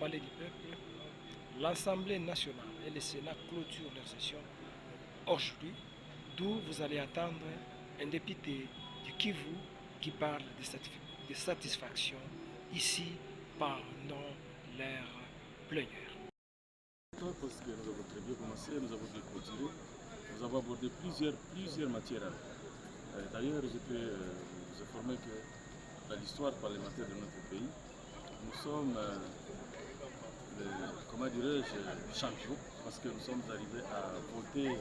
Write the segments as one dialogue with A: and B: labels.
A: Palais du Peuple, l'Assemblée nationale et le Sénat clôturent leur session aujourd'hui, d'où vous allez attendre un député du Kivu qui parle de satisfaction ici pendant leur plénière.
B: Parce que nous avons très bien commencé, nous avons bien clôturé, nous avons abordé plusieurs matières. D'ailleurs, je peux vous informer que dans l'histoire parlementaire de notre pays, nous sommes, comment dirais-je, champions, parce que nous sommes arrivés à voter,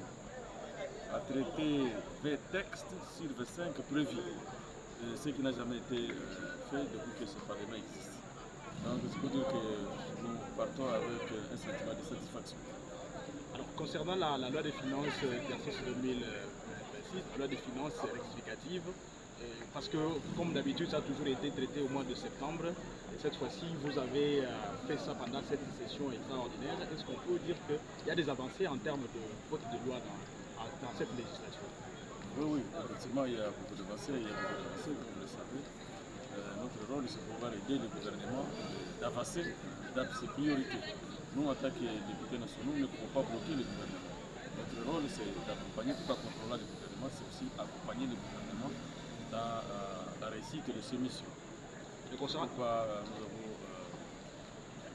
B: à traiter 20 textes sur 25 prévus, ce qui n'a jamais été fait depuis que ce Parlement existe. Donc, je peux dire que nous partons avec un sentiment de satisfaction.
C: Alors, concernant la loi des finances d'exercice 2026, la loi des finances rectificative, parce que, comme d'habitude, ça a toujours été traité au mois de septembre. Et cette fois-ci, vous avez fait ça pendant cette session extraordinaire. Est-ce qu'on peut dire qu'il y a des avancées en termes de vote de loi dans cette législation?
B: Oui, effectivement, il y a beaucoup d'avancées, comme vous le savez. Notre rôle, c'est de pouvoir aider le gouvernement d'avancer dans ses priorités. Nous, en tant que députés nationaux, nous ne pouvons pas bloquer le gouvernement. Notre rôle, c'est d'accompagner, tout en contrôlant le gouvernement, c'est aussi accompagner le gouvernement dans la réussite de ses missions. C'est pourquoi nous avons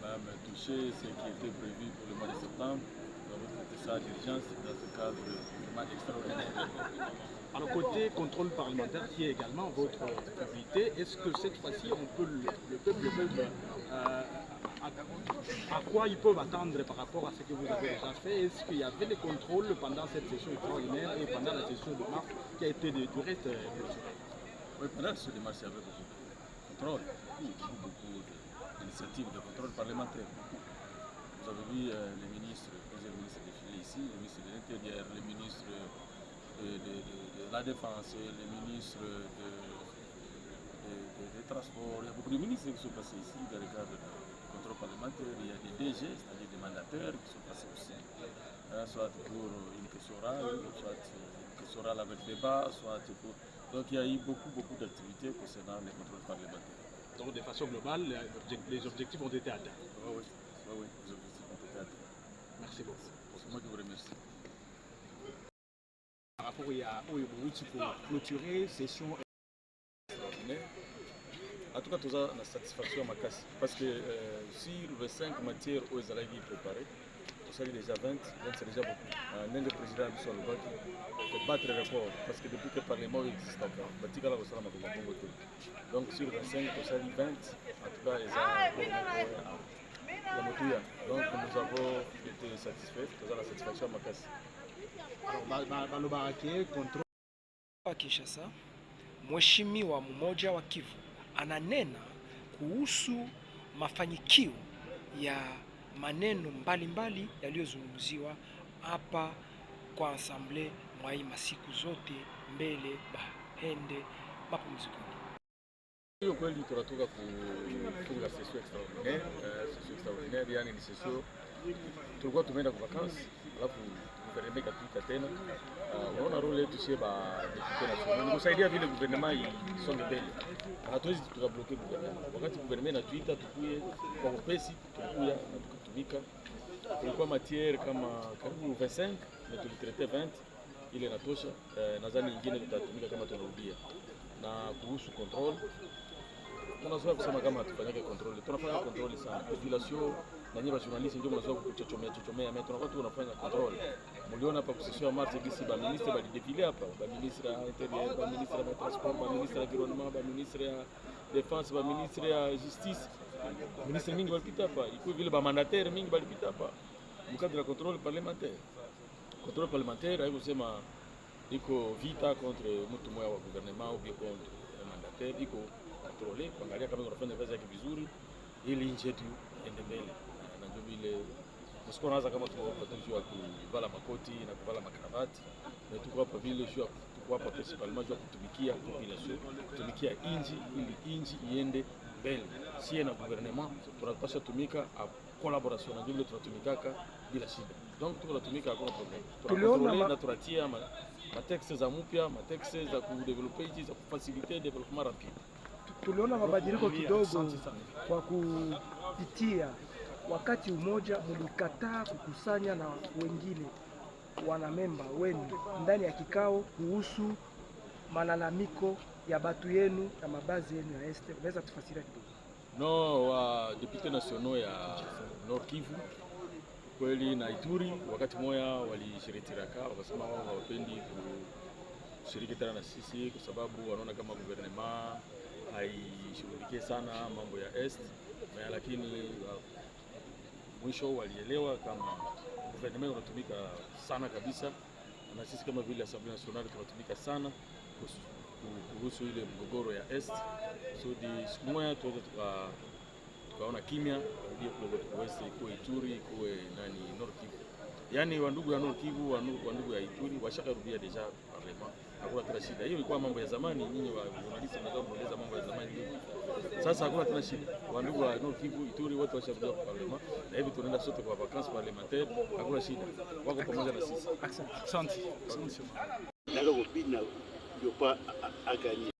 B: même touché ce qui était prévu pour le mois de septembre. Nous avons traité ça d'urgence dans ce cadre vraiment extraordinaire.
C: Alors, côté contrôle parlementaire, qui est également votre priorité, est-ce que cette fois-ci, le peuple à quoi ils peuvent attendre par rapport à ce que vous avez déjà fait? Est-ce qu'il y avait des contrôles pendant cette session extraordinaire et pendant la session de mars qui a été du reste clôturée?
B: Oui, pendant la session de mars, il y avait beaucoup de contrôles, beaucoup d'initiatives de contrôle parlementaire. Vous avez vu les ministres, plusieurs ministres défiler ici, le ministre de l'Intérieur, le ministre de la Défense, le ministre des Transports. Il y a beaucoup de ministres qui sont passés ici dans le cadre du contrôle parlementaire. Il y a des DG, c'est-à-dire des mandataires qui sont passés aussi, soit pour une question orale, soit une question orale avec débat, soit pour... Donc il y a eu beaucoup d'activités concernant les contrôles parlementaires.
C: Donc de façon globale, les objectifs ont été atteints.
B: Oui, les objectifs ont été atteints.
C: Merci beaucoup.
B: C'est moi qui vous remercie.
C: Par rapport à clôturer session
B: extraordinaire, en tout cas, tout ça, la satisfaction à ma casse. Parce que sur les 5 matières où ils allaient préparer, tout ça, il y a déjà 20 c'est déjà beaucoup. Un le président de son Lubaki, pour battre le record, parce que depuis que le Parlement existe encore, donc sur 25, tout ça, 20, en tout cas, ils ont donc nous avons été satisfaits, tout ça, la satisfaction à ma casse.
A: Wa Kinshasa, Mheshimiwa mmoja wa Kivu ananena kuhusu mafanikio ya maneno mbalimbali yaliyozungumziwa hapa kwa Assemblée mwai masiku zote mbele baende mapumzikoni.
B: Hiyo kweli tunatoka kufunga session extraordinaire, yani ni session tulikuwa tumeenda kwa vacances, alafu gouvernement ikatuita tena. Unaona role yetu sie ba député national ni kusaidia vile gouvernement isonge mbele. Hatuwezi tukabloke gouvernement. Wakati gouvernement inatuita tukuye kwa upesi, tukuya na tukutumika. Kulikuwa matière kama karibu 25 na tulitraite 20 ile inatosha. Nadhani nyingine tutatumika kama tunarudia. Na kuhusu control tunazoea kusema kama tufanyake control. Tunafanya control sana. Population na nyinyi journalist ndio mnazoea kuchomea mais tunakuwa tunafanya control. Mliona hapa kusisio mars gisi ba ministre ba défilé hapa, ba ministre ya intérieur, ba ministre ya transport, ba ministre ya environnement, ba ministre ya défense, ba ministre ya justice. Ministre mingi walipita hapa, iko vile ba mandataire mingi walipita hapa. Mkadra ya contrôle parlementaire. Contrôle parlementaire haiko sema iko vita contre mtu mmoja wa gouvernement au bien contre mandataire, iko contrôler kuangalia kama unafanya kazi yake vizuri ili nchi yetu ende mbele. Na ndio vile msiko naanza kama tunajua kuvala makoti na kuvala makravati, na tuko hapa vile tuko hapa principalement kwa kutumikia population, kutumikia inji ili inji iende mbele. Sie na gouvernement tunapaswa tumika a collaboration, na ndio vile tunatumikaka bila shida. Donc tuko tunatumika hakuna problem. Tunaona na turatia matexte za mpya, matexte za kudeveloper hizi za kufaciliter development rapide.
D: Tuliona mabadiliko kidogo kwa kupitia
A: wakati umoja mlikataa kukusanya na wengine wanamemba wenu ndani ya kikao kuhusu malalamiko ya batu yenu na mabazi yenu ya este. Unaweza tufasiria kidogo?
B: No, wa député nationaux ya Nord Kivu kweli na Ituri wakati moya walishiritiraka wakasema wao hawapendi kushiriki tena na sisi kwa sababu wanaona kama gouvernement haishughulikie sana mambo ya est, lakini mwisho walielewa kama gouvernement unatumika sana kabisa, na sisi kama vile Assemblée nationale tunatumika sana kuhusu ile mgogoro ya est. So siku moja tuweze tukaona kimya kurudi kwa west, kwa Ituri, kwa Nord Kivu. Yani wandugu ya Nord Kivu, wandugu ya Ituri washakarudia deja parlement. Hakuna tena shida. Hiyo ilikuwa mambo ya zamani, nyinyi wa journalist mnaweza kueleza mambo ya zamani hiyo. Sasa hakuna tena shida. Wandugu wa Nord Kivu, Ituri wote washarudia kwa parlement. Na hivi tunaenda sote kwa vacances parlementaires, hakuna shida. Wako pamoja na sisi.
C: Asante.
D: Nalo kupina ndio pa agani.